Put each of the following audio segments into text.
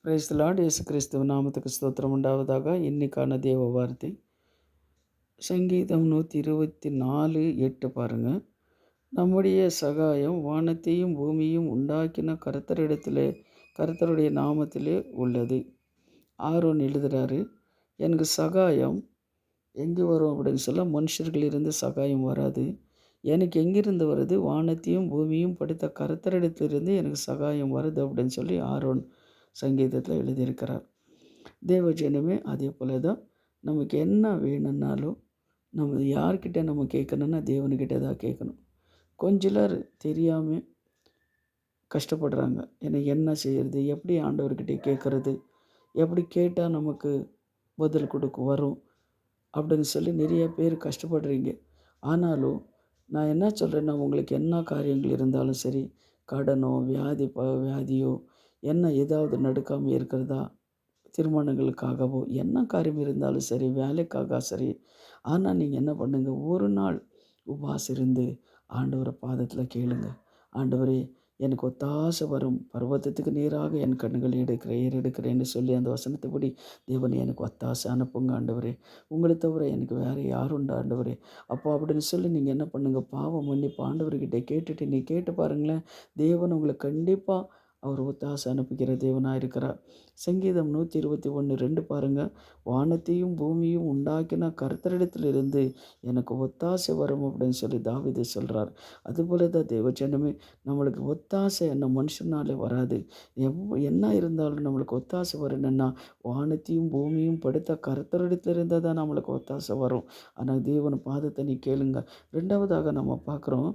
Praise the Lord. இயேசு கிறிஸ்துவ நாமத்துக்கு ஸ்தோத்திரம் உண்டாவதாக. இன்னைக்கான தேவ வார்த்தை சங்கீதம் 124:8 பாருங்க. நம்முடைய சகாயம் வானத்தையும் பூமியும் உண்டாக்கின கர்த்தருடைய நாமத்திலே உள்ளது. ஆரோன் எழுதுகிறாரு, எனக்கு சகாயம் எங்கே வரும் அப்படின்னு சொல்ல, மனுஷர்களிலிருந்து சகாயம் வராது. எனக்கு எங்கிருந்து வருது? வானத்தையும் பூமியும் படைத்த கர்த்தரிடத்திலிருந்து எனக்கு சகாயம் வருது அப்படின்னு சொல்லி ஆரோன் சங்கீதத்தில் எழுதியிருக்கிறார். தேவஜனமே அதே போல தான் நமக்கு என்ன வேணும்னாலும் நம்ம யார்கிட்ட நம்ம கேட்கணுன்னா தேவனுக்கிட்ட தான் கேட்கணும். கொஞ்சிலர் தெரியாமல் கஷ்டப்படுறாங்க. எனக்கு என்ன செய்கிறது, எப்படி ஆண்டவர்கிட்ட கேட்குறது, எப்படி கேட்டால் நமக்கு பதில் வரும் அப்படின்னு சொல்லி நிறைய பேர் கஷ்டப்படுறீங்க. ஆனாலும் நான் என்ன சொல்கிறேன்னா, உங்களுக்கு என்ன காரியங்கள் இருந்தாலும் சரி, கடனோ வியாதியோ என்ன ஏதாவது நடுக்காமல் இருக்கிறதா, திருமணங்களுக்காகவோ என்ன காரியம் இருந்தாலும் சரி, வேலைக்காக சரி, ஆனால் நீங்கள் என்ன பண்ணுங்க, ஒரு நாள் உபவாசம் இருந்து ஆண்டவரை பாதத்தில் கேளுங்க. ஆண்டவரே, எனக்கு ஒத்தாசை வரும், பர்வதத்துக்கு நேராக என் கண்களை ஏறெடுக்கிறேன்னு சொல்லி அந்த வசனத்தைப்படி தேவனே எனக்கு ஒத்தாசை அனுப்புங்க ஆண்டவரே, உங்களை தவிர எனக்கு வேறு யாருண்டா ஆண்டவரே அப்போ அப்படின்னு சொல்லி நீங்கள் என்ன பண்ணுங்கள், பாவம் மன்னிப்பு ஆண்டவர்கிட்ட கேட்டுட்டு நீ கேட்டு பாருங்களேன். தேவன் உங்களை கண்டிப்பாக அவர் ஒத்தாசை அனுப்புகிற தேவனாக இருக்கிறார். சங்கீதம் 121:2 பாருங்கள். வானத்தையும் பூமியும் உண்டாக்கின கர்த்தரிடத்திலிருந்து எனக்கு ஒத்தாசை வரும் அப்படின்னு சொல்லி தாவீது சொல்கிறார். அதுபோல தான் தேவஜனமே, நம்மளுக்கு ஒத்தாசை என்ன மனுஷனாலே வராது. என்ன இருந்தாலும் நம்மளுக்கு ஒத்தாசை வரணுன்னா வானத்தையும் பூமியும் படைத்த கர்த்தரிடத்திலிருந்து தான் நம்மளுக்கு ஒத்தாசை வரும். ஆனால் தேவன் பாதத்தை நீ கேளுங்க. ரெண்டாவதாக நம்ம பார்க்குறோம்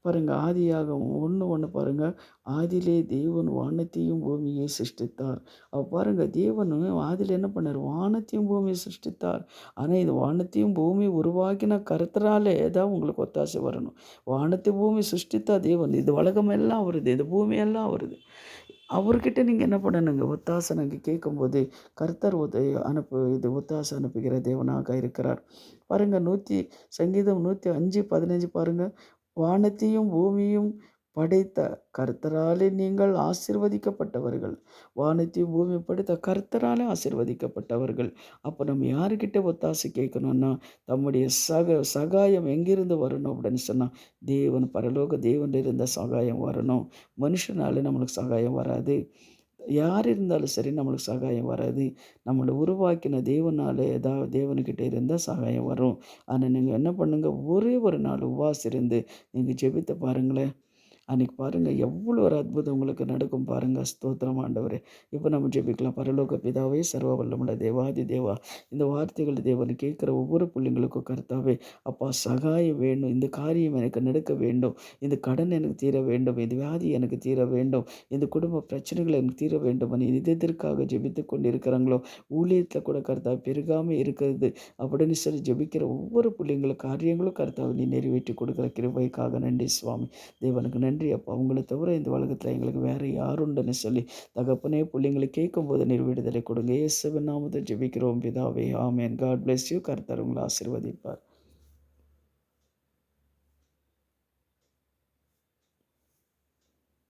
பாருங்கள், ஆதியாகமம் 1:1 பாருங்கள். ஆதியிலே தேவன் வானத்தையும் பூமியை சிருஷ்டித்தார். பாருங்கள், தேவன் ஆதியில் என்ன பண்ணார்? வானத்தையும் பூமியை சிருஷ்டித்தார். ஆனால் இது வானத்தையும் பூமி உருவாக்கின கர்த்தராலே தான் உங்களுக்கு ஒத்தாசை வரணும். வானத்தை பூமி சிருஷ்டித்தா தேவன், இது உலகமெல்லாம் வருது, இது பூமியெல்லாம் வருது. அவர்கிட்ட நீங்கள் என்ன பண்ணணுங்க, ஒத்தாசை நாங்கள் கேட்கும்போது கர்த்தர் ஒத்தாசை அனுப்புகிற தேவனாக இருக்கிறார். பாருங்கள், சங்கீதம் 105:15 பாருங்கள். வானத்தையும் பூமியும் படைத்த கர்த்தராலே நீங்கள் ஆசீர்வதிக்கப்பட்டவர்கள். வானத்தையும் பூமியும் படைத்த கர்த்தராலே ஆசீர்வதிக்கப்பட்டவர்கள். அப்போ நம்ம யாருக்கிட்ட ஒத்தாசை கேட்கணும்னா, தம்முடைய சகாயம் எங்கிருந்து வரணும் அப்படின்னு சொன்னால், பரலோக தேவனிலிருந்த சகாயம் வரணும். மனுஷனால நம்மளுக்கு சகாயம் வராது. யார் இருந்தாலும் சரி நம்மளுக்கு சகாயம் வராது. நம்மளை உருவாக்கின தேவனுக்கிட்ட இருந்தால் சகாயம் வரும். ஆனால் நீங்கள் என்ன பண்ணுங்கள், ஒரே ஒரு நாள் உபவாசம் இருந்து நீங்கள் ஜெபித்து பாருங்களேன். அன்றைக்கி பாருங்கள், எவ்வளோ ஒரு அற்புதம் உங்களுக்கு நடக்கும் பாருங்கள். ஸ்தோத்திரம் ஆண்டவரே. இப்போ நம்ம ஜெபிக்கலாம். பரலோக பிதாவே, சர்வ வல்லமுள்ள தேவாதி தேவா, இந்த வார்த்தைகள் தேவன் கேட்குற ஒவ்வொரு பிள்ளைங்களுக்கும் கர்த்தாவே அப்பா சகாயம் வேணும். இந்த காரியம் எனக்கு நடக்க வேண்டும், இந்த கடன் எனக்கு தீர வேண்டும், இந்த வியாதி எனக்கு தீர வேண்டும், இந்த குடும்ப பிரச்சனைகள் எனக்கு தீர வேண்டும். எதற்காக ஜெபித்து கொண்டு இருக்கிறாங்களோ, ஊழியத்தில் கூட கர்த்தாவே பெருகாமல் இருக்கிறது அப்படின்னு சொல்லி ஜெபிக்கிற ஒவ்வொரு பிள்ளைங்களும் காரியங்களும் கர்த்தாவை நீ நிறைவேற்றி கொடுக்குற கிருபைக்காக நன்றி சுவாமி. தேவனுக்கு நன்றி அப்பா. உங்களை தவிர இந்த உலகத்தில் எங்களுக்கு வேறு யாருண்டுன்னு சொல்லி தகப்பனே பிள்ளைங்களை கேட்கும்போது நீர் விடுதலை கொடுங்க. இயேசுவின் நாமத்தில் ஜெபிக்கிறோம் பிதாவே, ஆமென். God bless you. கர்த்தர் உங்களை ஆசீர்வதிப்பார்.